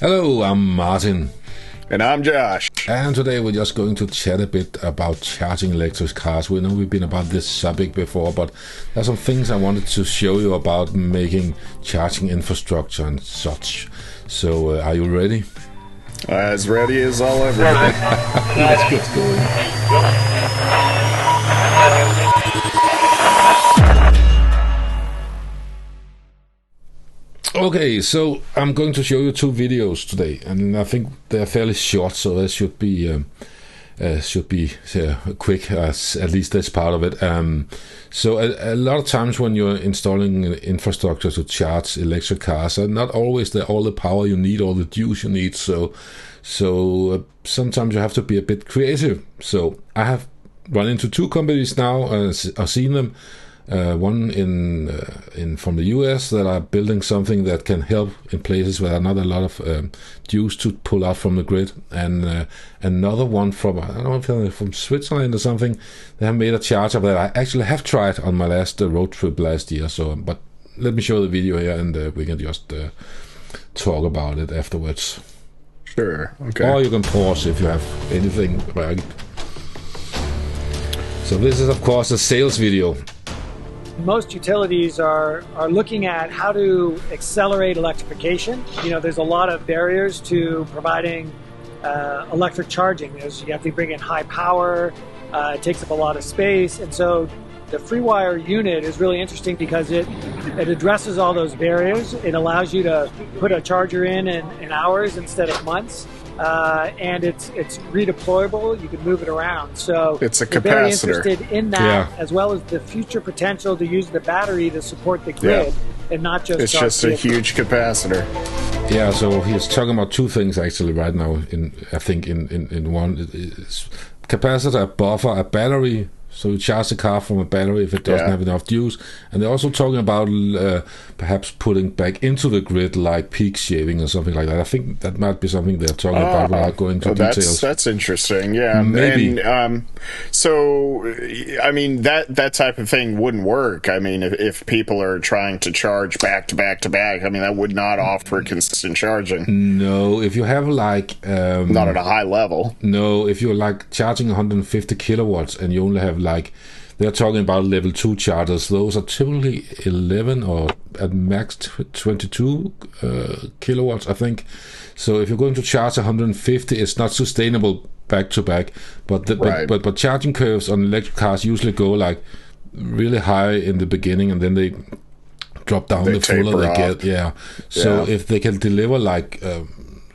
Hello, I'm Martin. And I'm Josh. And today we're just going to chat a bit about charging electric cars. We know we've been about this subject before, but there's some things I wanted to show you about making charging infrastructure and such. So, are you ready? As ready as I'll ever be. Let's get going. Okay, so I'm going to show you two videos today, and I think they're fairly short, so they should be quick, at least this part of it. So a lot of times when you're installing infrastructure to charge electric cars, not always all the power you need, all the juice you need. So sometimes you have to be a bit creative. So I have run into two companies now. I've seen them. One in from the US that are building something that can help in places where there are not a lot of juice to pull out from the grid, and another one from, I don't know if they're from Switzerland or something. They have made a charger that I actually have tried on my last road trip last year. So, but let me show the video here, and we can just talk about it afterwards. Sure. Okay. Or you can pause if you have anything. Right. So this is of course a sales video. Most utilities are looking at how to accelerate electrification. You know, there's a lot of barriers to providing electric charging. You have to bring in high power, it takes up a lot of space, and so the FreeWire unit is really interesting because it addresses all those barriers. It allows you to put a charger in hours instead of months. And it's redeployable. You can move it around. So it's a capacitor. Very interested in that, as well as the future potential to use the battery to support the grid, and not just. It's just a huge capacitor. Yeah. So he's talking about two things actually right now. In one, it's capacitor, a buffer, a battery. So you charge the car from a battery if it doesn't have enough juice. And they're also talking about perhaps putting back into the grid, like peak shaving or something like that. I think that might be something they're talking about without going into details. That's interesting, yeah. Maybe. And, so, I mean, that type of thing wouldn't work. I mean, if people are trying to charge back to back to back, I mean, that would not offer consistent charging. No, if you have like... not at a high level. No, if you're like charging 150 kilowatts and you only have like, they're talking about level 2 chargers. Those are typically 11 or at max 22 kilowatts, I think. So if you're going to charge 150, it's not sustainable back to back. But but charging curves on electric cars usually go like really high in the beginning, and then they drop down the fuller they get. Yeah. So if they can deliver like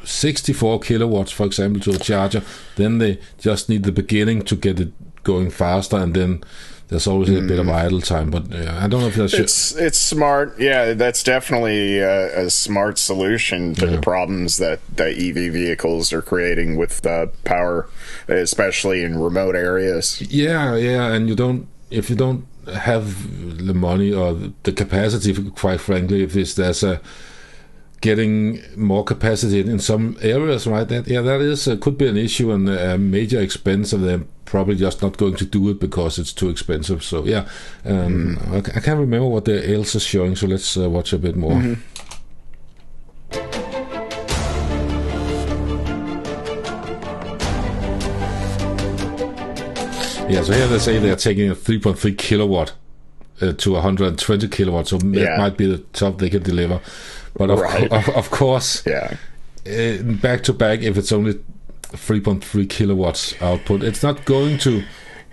64 kilowatts, for example, to a charger, then they just need the beginning to get it going faster, and then there's always a bit of idle time. But I don't know if that's... It's smart. Yeah, that's definitely a smart solution to the problems that EV vehicles are creating with power, especially in remote areas. Yeah, and if you don't have the money or the capacity, quite frankly, if there's a getting more capacity in some areas, right? That is could be an issue and a major expense, and they're probably just not going to do it because it's too expensive. So I can't remember what else is showing, so let's watch a bit more. Yeah, so here they say they're taking a 3.3 kilowatt to 120 kilowatts, so that might be the top they can deliver. But of course, back to back, if it's only 3.3 kilowatts output, it's not going to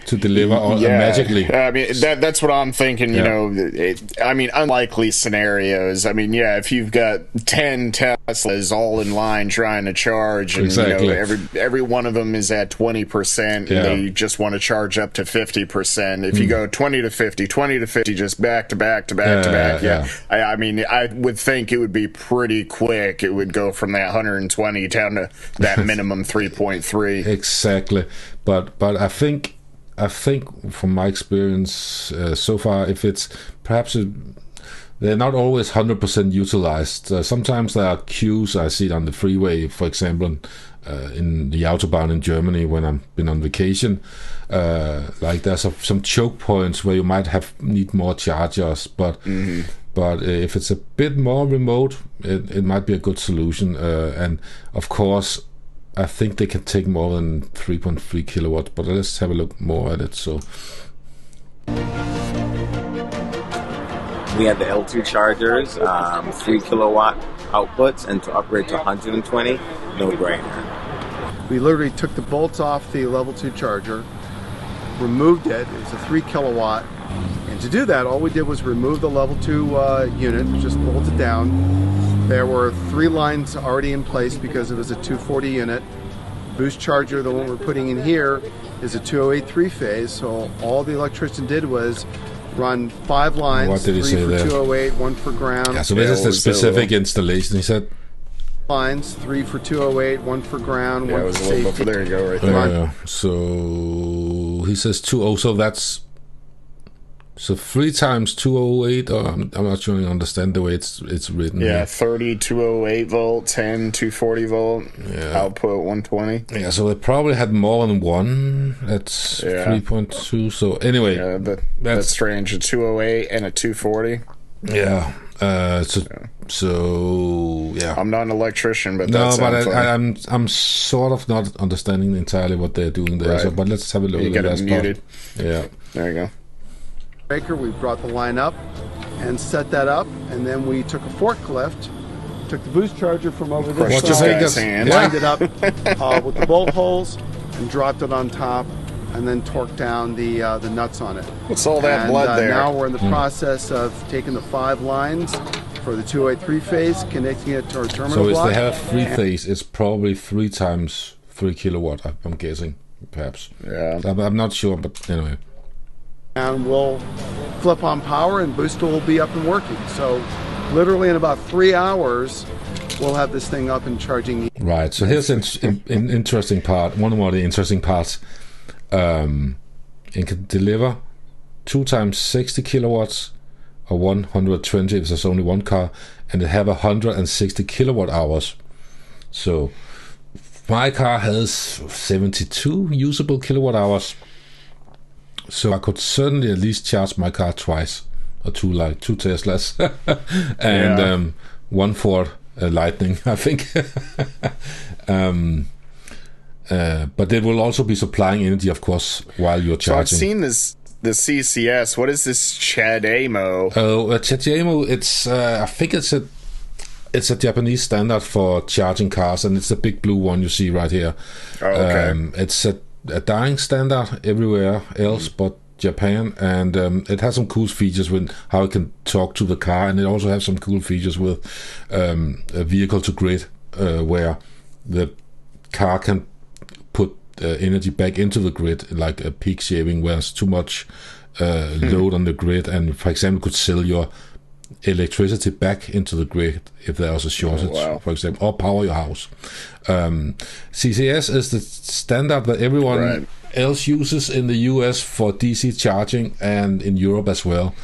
deliver magically. I mean, that's what I'm thinking. You know, I mean, unlikely scenarios. I mean, if you've got 10 Teslas all in line trying to charge, and you know, every one of them is at 20%, and they just want to charge up to 50%. If you go 20 to 50, just back to back to back to back. I mean, I would think it would be pretty quick. It would go from that 120 down to that minimum 3.3. Exactly, but I think from my experience so far, if it's perhaps they're not always 100% utilized. Sometimes there are queues. I see it on the freeway, for example, in the Autobahn in Germany when I've been on vacation. Like there's some choke points where you might need more chargers, but But if it's a bit more remote, it might be a good solution. And of course, I think they can take more than 3.3 kilowatts. But let's have a look more at it. So we have the L2 chargers, 3 kilowatt outputs, and to upgrade to 120, no brainer. We literally took the bolts off the level 2 charger, removed it. It was a 3 kilowatt. And to do that, all we did was remove the level 2 unit, just bolt it down. There were 3 lines already in place because it was a 240 unit. Boost charger, the one we're putting in here, is a 208 3-phase. So all the electrician did was run 5 lines, what did he 3 say for there? 208, 1 for ground. Yeah, so this is the specific installation. He said lines, 3 for 208, 1 for ground, 1 for safety. There you go, right there. So he says 2.0, so that's 3 times 208, or I'm not sure I understand the way it's written. Yeah, 30 208 volt, 10 240 volt, output 120. Yeah, so they probably had more than one. That's 3.2. So anyway, that's strange. A 208 and a 240. Yeah. So yeah. I'm not an electrician, but I'm sort of not understanding entirely what they're doing there. Right. So, but let's have a look. You get it muted. Yeah. There you go. Breaker, we brought the line up and set that up, and then we took a forklift, took the boost charger from over this side, lined it up with the bolt holes, and dropped it on top, and then torqued down the nuts on it. What's all that blood there? Now we're in the process of taking the 5 lines for the 208 3-phase, connecting it to our terminal block. So if they have 3-phase, it's probably 3 times 3 kilowatt. I'm guessing, perhaps. Yeah. I'm not sure, but anyway. And we'll flip on power and booster will be up and working. So literally in about 3 hours, we'll have this thing up and charging. Right. So here's an interesting part. One of the interesting parts. It can deliver 2 times 60 kilowatts or 120 if there's only one car, and it have 160 kilowatt hours. So my car has 72 usable kilowatt hours. So I could certainly at least charge my car twice, or 2 Teslas, and 1 Ford Lightning, I think. But it will also be supplying energy, of course, while you're charging. So I've seen the CCS. What is this CHAdeMO? Oh, CHAdeMO. It's I think it's a Japanese standard for charging cars, and it's the big blue one you see right here. Oh, okay. It's a dying standard everywhere else but Japan, and it has some cool features with how it can talk to the car, and it also has some cool features with a vehicle to grid, where the car can put energy back into the grid, like a peak shaving where there's too much load on the grid, and for example could sell your electricity back into the grid if there was a shortage, for example, or power your house. CCS is the standard that everyone else uses in the US for DC charging, and in Europe as well.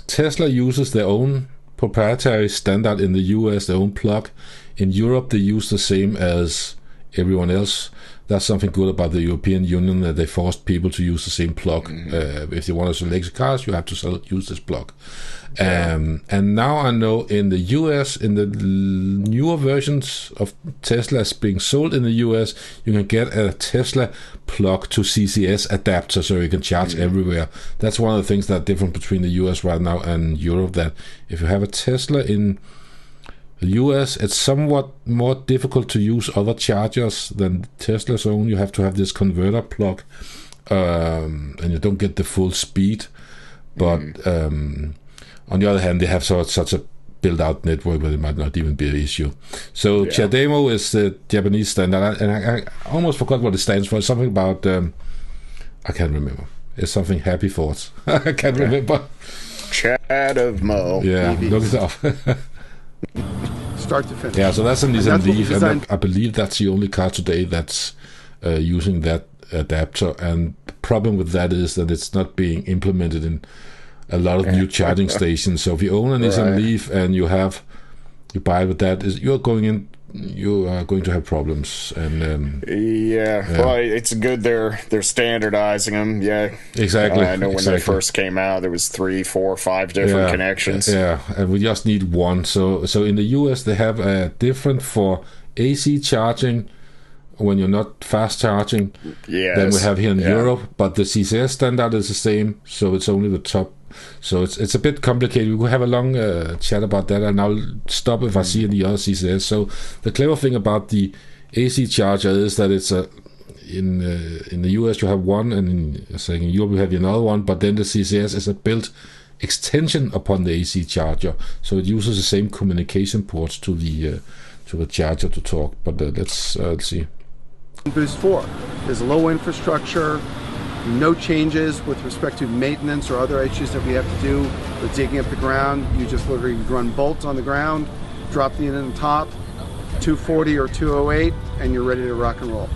Tesla uses their own proprietary standard in the US, their own plug. In Europe they use the same as everyone else. That's something good about the European Union, that they forced people to use the same plug. If you want to sell electric cars, you have to use this plug. And now I know in the US, in the newer versions of Teslas being sold in the US, you can get a Tesla plug to CCS adapter, so you can charge everywhere. That's one of the things that are different between the US right now and Europe, that if you have a Tesla in the US, it's somewhat more difficult to use other chargers than Tesla's own. You have to have this converter plug, and you don't get the full speed. But on the other hand, they have such a built-out network where it might not even be an issue. So CHAdeMO is the Japanese standard, and I almost forgot what it stands for. It's something about I can't remember. It's something happy thoughts. I can't remember. CHAdeMO. Yeah, look it up. Start to finish. Yeah, so that's a Nissan Leaf, and I believe that's the only car today that's using that adapter. And the problem with that is that it's not being implemented in a lot of new charging stations. So if you own a Nissan Leaf and you buy with that, you're going in you are going to have problems. And well, it's good they're standardizing them. Yeah, exactly. I know when they first came out, there was 3, 4, 5 different connections. Yeah, and we just need one. So in the US they have a different for AC charging when you're not fast charging than we have here in Europe, but the CCS standard is the same, so it's only the top. So it's a bit complicated. We could have a long chat about that, and I'll stop if I see any other CCS. So the clever thing about the AC charger is that it's in the US you have one, and in Europe you have another one, but then the CCS is a built extension upon the AC charger, so it uses the same communication ports to the charger to talk. But let's see. Boost 4 is low infrastructure, no changes with respect to maintenance or other issues that we have to do with digging up the ground. You just literally run bolts on the ground, drop the unit on top, 240 or 208, and you're ready to rock and roll.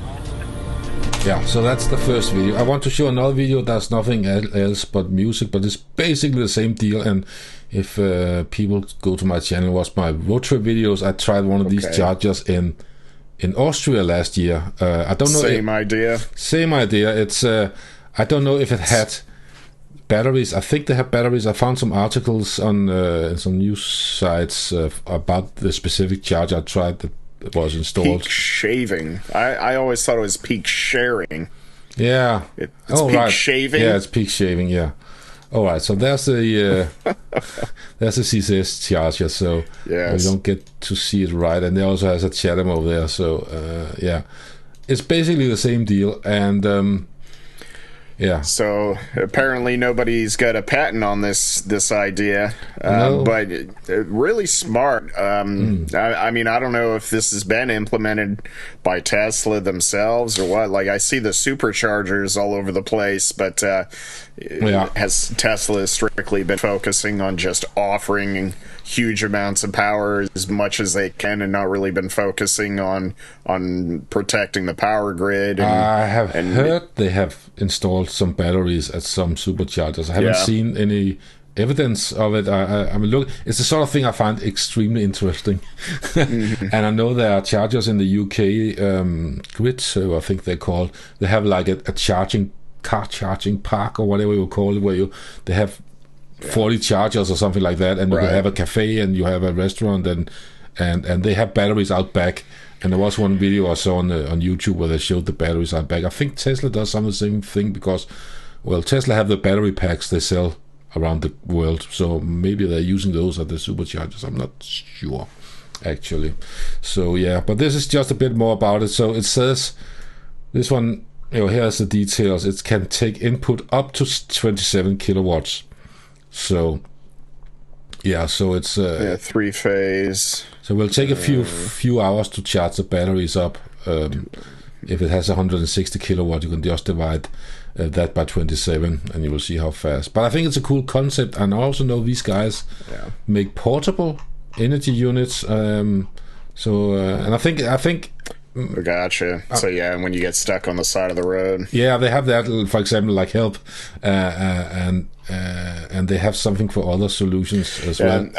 Yeah, so that's the first video. I want to show another video that's nothing else but music, but it's basically the same deal. And if people go to my channel, watch my road trip videos, I tried one of these chargers in Austria last year. I don't know. Same idea. It's I don't know if it had batteries. I think they have batteries. I found some articles on some news sites about the specific charger I tried that was installed. Peak shaving. I always thought it was peak sharing. Yeah. It's peak shaving. Yeah, it's peak shaving. Yeah. All right, so there's the CCS charger, so we don't get to see it right, and there also has a Chatham over there, so it's basically the same deal, and So apparently nobody's got a patent on this idea, No. but really smart. I mean, I don't know if this has been implemented by Tesla themselves or what. Like, I see the superchargers all over the place, but has Tesla strictly been focusing on just offering huge amounts of power as much as they can, and not really been focusing on protecting the power grid? I have heard they have installed some batteries at some superchargers. I haven't seen any evidence of it. I mean, look, it's the sort of thing I find extremely interesting. And I know there are chargers in the UK, grid, so I think they're called. They have like a car charging park or whatever you call it, where they have 40 chargers or something like that, and you have a cafe and you have a restaurant, and they have batteries out back. And there was one video I saw on YouTube where they showed the batteries out back. I think Tesla does some of the same thing, because Tesla have the battery packs they sell around the world, so maybe they're using those at the superchargers. I'm not sure actually. So but this is just a bit more about it. So it says this one, here's the details. It can take input up to 27 kilowatts. So so it's 3-phase. So we'll take a few hours to charge the batteries up. If it has 160 kilowatt, you can just divide that by 27, and you will see how fast. But I think it's a cool concept, and I also know these guys make portable energy units. And I think. Gotcha. So and when you get stuck on the side of the road, they have that, for example, like help, and they have something for other solutions as well.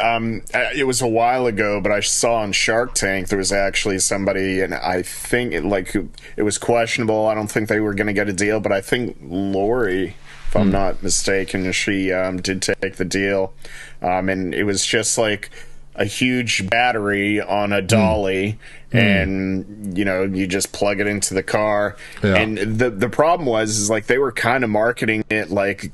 It was a while ago, but I saw on Shark Tank there was actually somebody, and I think it was questionable. I don't think they were going to get a deal, but I think Lori, if I'm not mistaken, she did take the deal, and it was just like a huge battery on a dolly, and you just plug it into the car. And the problem is like they were kind of marketing it like,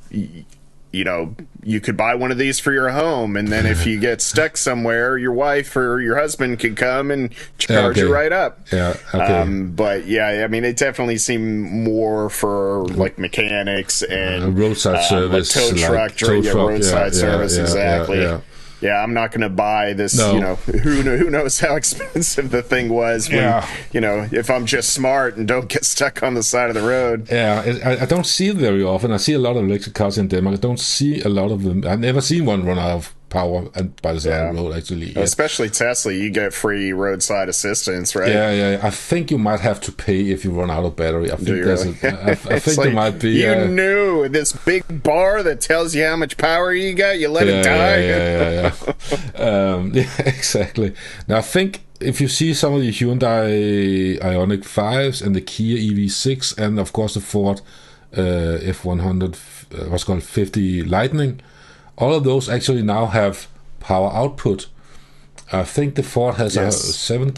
you could buy one of these for your home, and then if you get stuck somewhere, your wife or your husband could come and charge you right up. But I mean, it definitely seemed more for like mechanics and roadside service, like tow truck, roadside service, exactly. Yeah, I'm not going to buy this. No. Who knows how expensive the thing was when, if I'm just smart and don't get stuck on the side of the road. I don't see it very often. I see a lot of electric cars in Denmark. I don't see a lot of them. I've never seen one run out of power and by the side of the road, actually. Especially Tesla, you get free roadside assistance, right? I think you might have to pay if you run out of battery. I think I think there might be. You knew this big bar that tells you how much power you got. You let it die. Exactly. Now I think if you see some of the Hyundai Ioniq 5s and the Kia EV6 and of course the Ford F100 what's called 50 Lightning, all of those actually now have power output. I think the Ford has a 7.2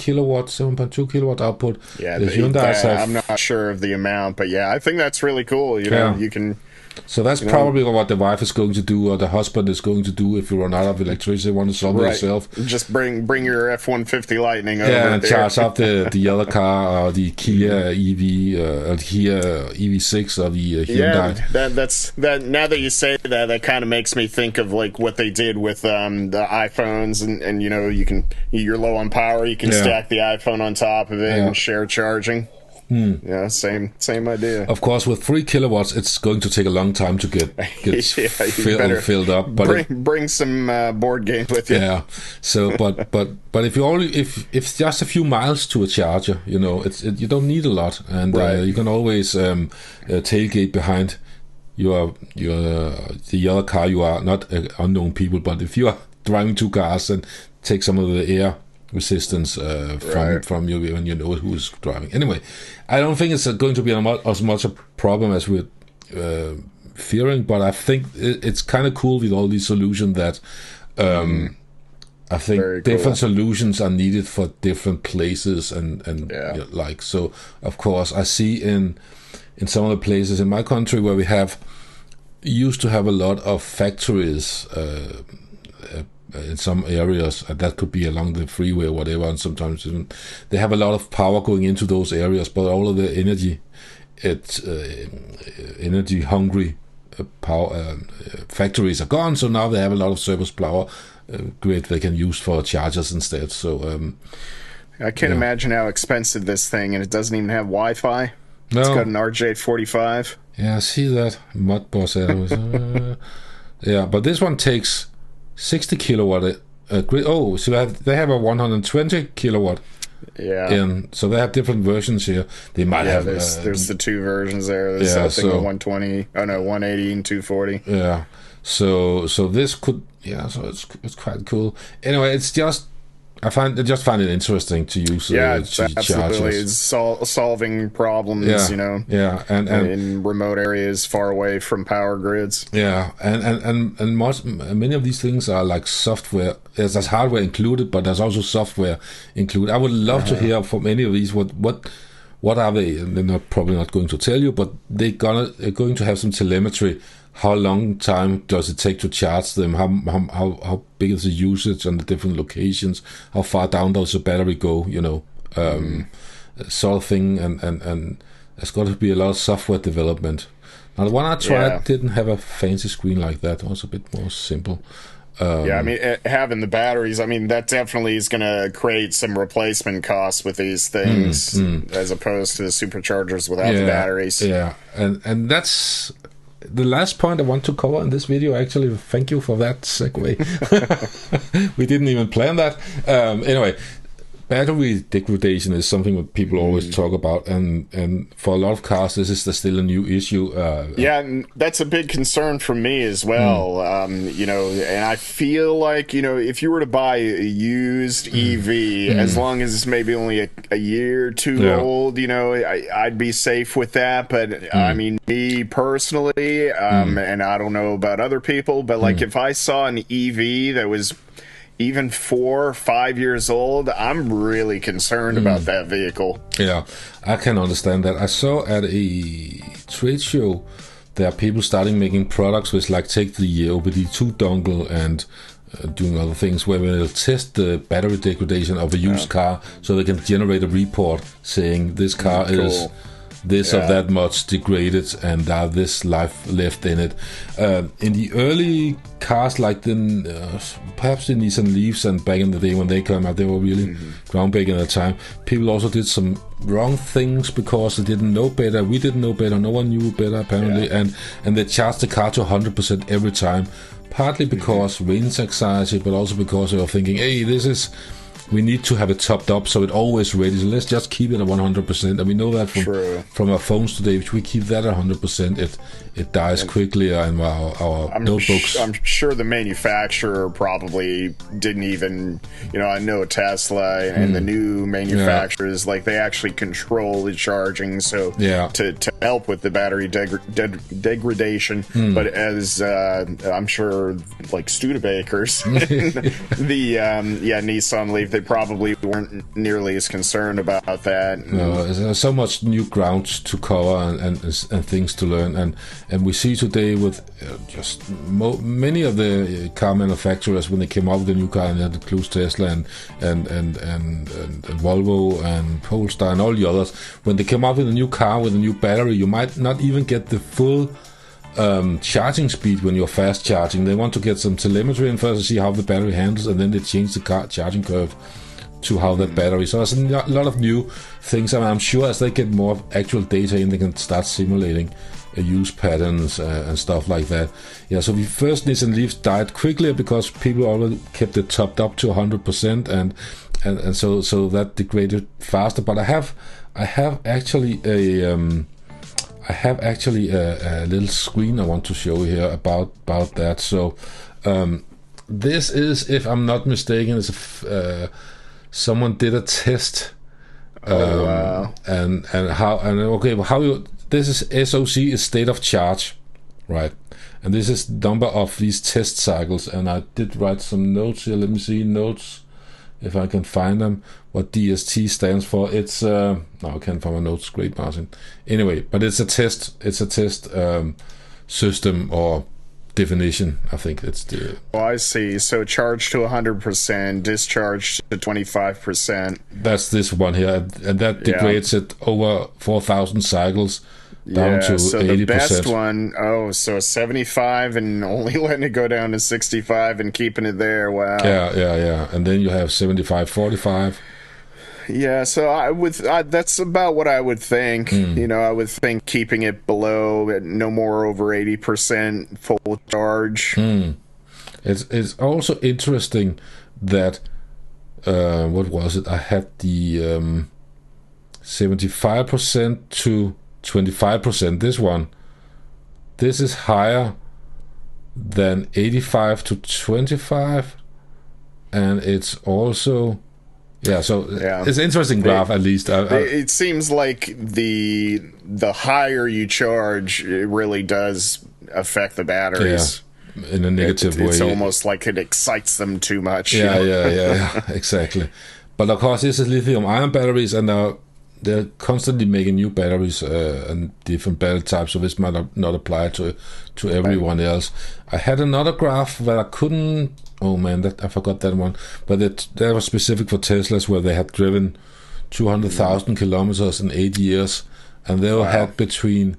kilowatt output. Yeah, the Hyundai have, I'm not sure of the amount, but yeah, I think that's really cool. You know, you can. So that's probably what the wife is going to do, or the husband is going to do if you run out of electricity. Want to solve it yourself? Just bring your F-150 Lightning over. Yeah, and charge up the other car, or the Kia EV, or the Kia EV6, or the Hyundai. Yeah, that's. Now that you say that, that kind of makes me think of like what they did with the iPhones, and you know, you're low on power, you can stack the iPhone on top of it and share charging. Yeah, same idea. Of course, with 3 kilowatts, it's going to take a long time to get filled up. But bring some board games with you. Yeah. So, but if it's just a few miles to a charger, you know, you don't need a lot, and you can always tailgate behind the other car. You are not unknown people, but if you are driving 2 cars, and take some of the air resistance from you when you know who's driving. Anyway, I don't think it's going to be as much a problem as we're fearing, but I think it's kind of cool with all these solutions that I think different solutions are needed for different places and like, so of course I see in some of the places in my country where we used to have a lot of factories in some areas, that could be along the freeway or whatever, and sometimes they have a lot of power going into those areas, but all of the energy hungry power factories are gone, so now they have a lot of surplus power grid they can use for chargers instead. So I can't imagine how expensive this thing, and it doesn't even have Wi-Fi. No. It's got an RJ45. Yeah, I see that. Modboss. Yeah, but this one takes 60 kilowatt grid. Oh, so they have a 120 kilowatt. Yeah. And so they have different versions here. They might have. There's the 2 versions there. There's I think 120. Oh no, 180 and 240. Yeah. So this could. Yeah. So it's quite cool. Anyway, it's just. I just find it interesting to use. Absolutely. It's solving problems, you know. Yeah, and in remote areas far away from power grids. Yeah, and many of these things are like software. There's hardware included, but there's also software included. I would love to hear from any of these. What are they? And they're probably not going to tell you, but they're going to have some telemetry. How long time does it take to charge them? How big is the usage on the different locations? How far down does the battery go? You know, sort of thing. And there's got to be a lot of software development. Now, the one I tried didn't have a fancy screen like that. It was a bit more simple. I mean, having the batteries, I mean, that definitely is going to create some replacement costs with these things, as opposed to the superchargers without the batteries. Yeah, and that's the last point I want to cover in this video. Actually, thank you for that segue. We didn't even plan that. Anyway, battery degradation is something that people always talk about, and for a lot of cars, this is still a new issue. And that's a big concern for me as well. You know, and I feel like, you know, if you were to buy a used EV, as long as it's maybe only a year or two old, you know, I'd be safe with that. But I mean, me personally, and I don't know about other people, but like if I saw an EV that was even 4 or 5 years old, I'm really concerned about that vehicle. Yeah, I can understand that. I saw at a trade show there are people starting making products which like take the OBD2 dongle and doing other things where they'll test the battery degradation of a used car, so they can generate a report saying this car is this or that much degraded and this life left in it. In the early cars, like perhaps the Nissan Leafs, and back in the day when they came out, they were really groundbreaking at the time. People also did some wrong things because they didn't know better. We didn't know better. No one knew better apparently, and they charged the car to 100% every time. Partly because range anxiety, but also because they were thinking, hey, this is we need to have it topped up so it's always ready. So let's just keep it at 100%. And we know that from our phones today. If we keep that at 100%, it dies quickly in our notebooks. I'm sure the manufacturer probably didn't even, I know Tesla and the new manufacturers, like they actually control the charging, so to help with the battery degradation. But as I'm sure, like Studebakers, the Nissan Leaf, they probably weren't nearly as concerned about that. No, there's so much new ground to cover and things to learn, and we see today with many of the car manufacturers, when they came out with the new car, and that includes Tesla and Volvo and Polestar and all the others, when they came out with a new car with a new battery, you might not even get the full charging speed when you're fast charging. They want to get some telemetry in first to see how the battery handles, and then they change the car charging curve to how that battery. So there's a lot of new things. I mean, I'm sure as they get more actual data in, they can start simulating use patterns and stuff like that. Yeah, so the first Nissan Leafs died quickly because people already kept it topped up to 100%, and so that degraded faster. But I have actually a little screen I want to show you here about that. So this is, if I'm not mistaken, someone did a test. Wow. This is SOC is state of charge, right? And this is number of these test cycles. And I did write some notes here. Let me see notes if I can find them. What DST stands for? It's no, I can't find my notes. Great, Martin. Anyway, but it's a test. It's a test system or definition. I think it's the. Oh, I see. So charge to 100%, discharge to 25%. That's this one here, and that degrades it over 4,000 cycles down to 80%. So the best one, so 75 and only letting it go down to 65 and keeping it there. Wow. Yeah. And then you have 75, 45. Yeah, so that's about what I would think. I would think keeping it below, no more over 80% full charge. It's also interesting that what was it? I had the 75% to 25%. This is higher than 85 to 25, and it's also. It's an interesting graph, at least. It seems like the higher you charge, it really does affect the batteries. Yeah, in a negative way. It's almost like it excites them too much. Yeah, exactly. But of course, this is lithium-ion batteries, and they're constantly making new batteries and different battery types, so this might not apply to everyone else. I had another graph that I couldn't. Oh man, I forgot that one. But that was specific for Teslas, where they had driven 200,000 kilometers in 8 years, and they had between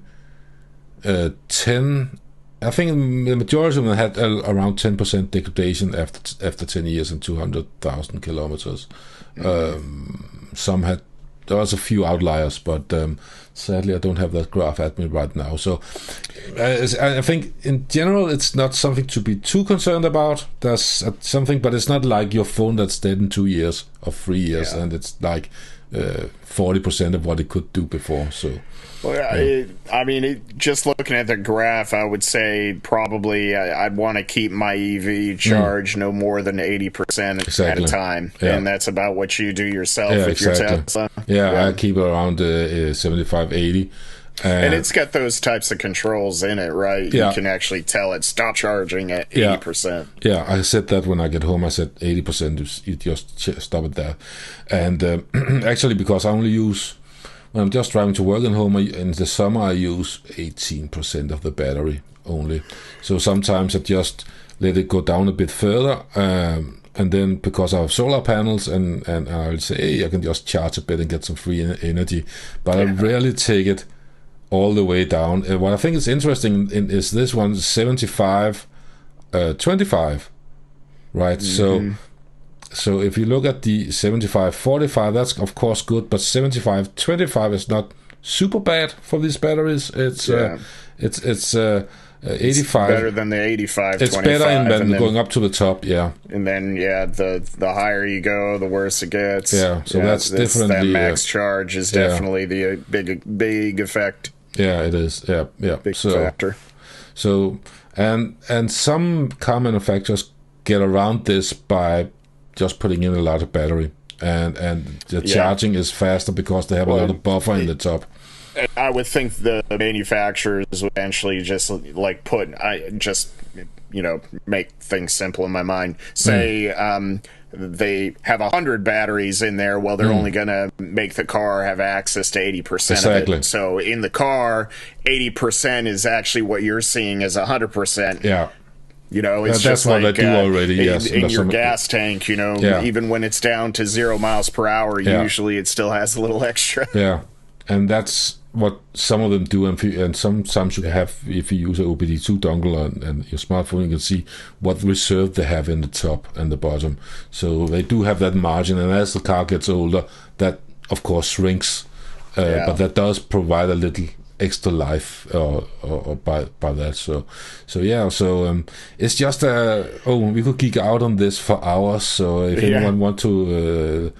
10. I think the majority of them had around 10% degradation after 10 years and 200,000 kilometers. Some had. There was a few outliers, but sadly I don't have that graph at me right now. So I think in general it's not something to be too concerned about. There's something, but it's not like your phone that's dead in 2 years or 3 years, and it's like 40% of what it could do before. So. Well, just looking at the graph, I would say probably I'd want to keep my EV charge no more than 80% at a time, and that's about what you do yourself with your Tesla. I keep it around 75, 80. And it's got those types of controls in it, right? You can actually tell it stop charging at 80%. Yeah, I said that when I get home. I said 80%. You just stop it there. And actually, because I only use. When I'm just driving to work and home, in the summer I use 18% of the battery only. So sometimes I just let it go down a bit further, and then because I have solar panels, and I'll say, hey, I can just charge a bit and get some free energy. But I rarely take it all the way down. What I think is interesting is this one, 75, 25, right? So if you look at the 75-45, that's of course good, but 75-25 is not super bad for these batteries. It's 85 better than the 85. It's better than going up to the top, yeah. And then the higher you go, the worse it gets. Yeah, so that's definitely that max charge is definitely the big effect. Yeah, it is. Yeah. Big factor. So and some car manufacturers get around this by just putting in a lot of battery, and the charging is faster because they have a lot of buffer in the top. I would think the manufacturers would eventually just like make things simple in my mind. Say they have 100 batteries in there. Well, they're only going to make the car have access to 80% of it. So in the car, 80% is actually what you're seeing as 100%. Yeah. It's that's just what like I do already. Yes, in your gas tank. Even when it's down to 0 miles per hour, usually it still has a little extra. Yeah, and that's what some of them do, and sometimes you have, if you use a OBD2 dongle and your smartphone, you can see what reserve they have in the top and the bottom. So they do have that margin, and as the car gets older, that of course shrinks, but that does provide a little extra life or by that. So it's just we could geek out on this for hours. So if anyone want to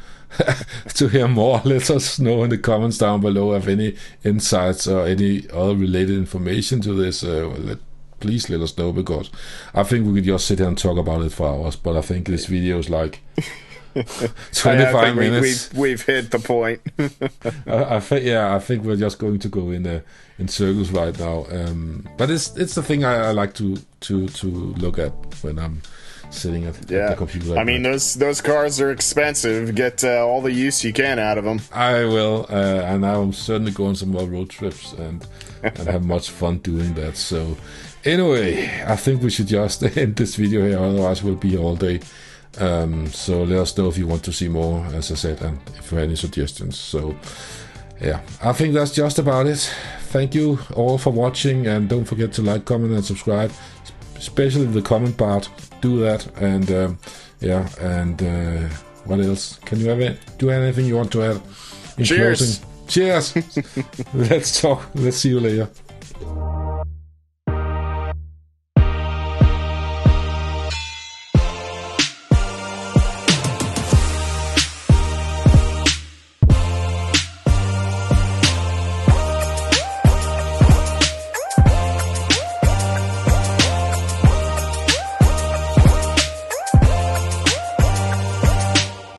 to hear more, let us know in the comments down below of any insights or any other related information to this. Please let us know, because I think we could just sit here and talk about it for hours, but I think this video is like 25 minutes. We've hit the point. I think we're just going to go in circles right now. But it's the thing I like to look at when I'm sitting at the computer. I mean, those cars are expensive. Get all the use you can out of them. I will, and I'm certainly going some more road trips and have much fun doing that. So anyway, I think we should just end this video here, otherwise we'll be here all day. So let us know if you want to see more, as I said, and if you have any suggestions. So yeah, I think that's just about it. Thank you all for watching, and don't forget to like, comment, and subscribe, especially the comment part. Do that, and what else? Can you do anything you want to add in Cheers. closing? Cheers. Let's talk. Let's see you later.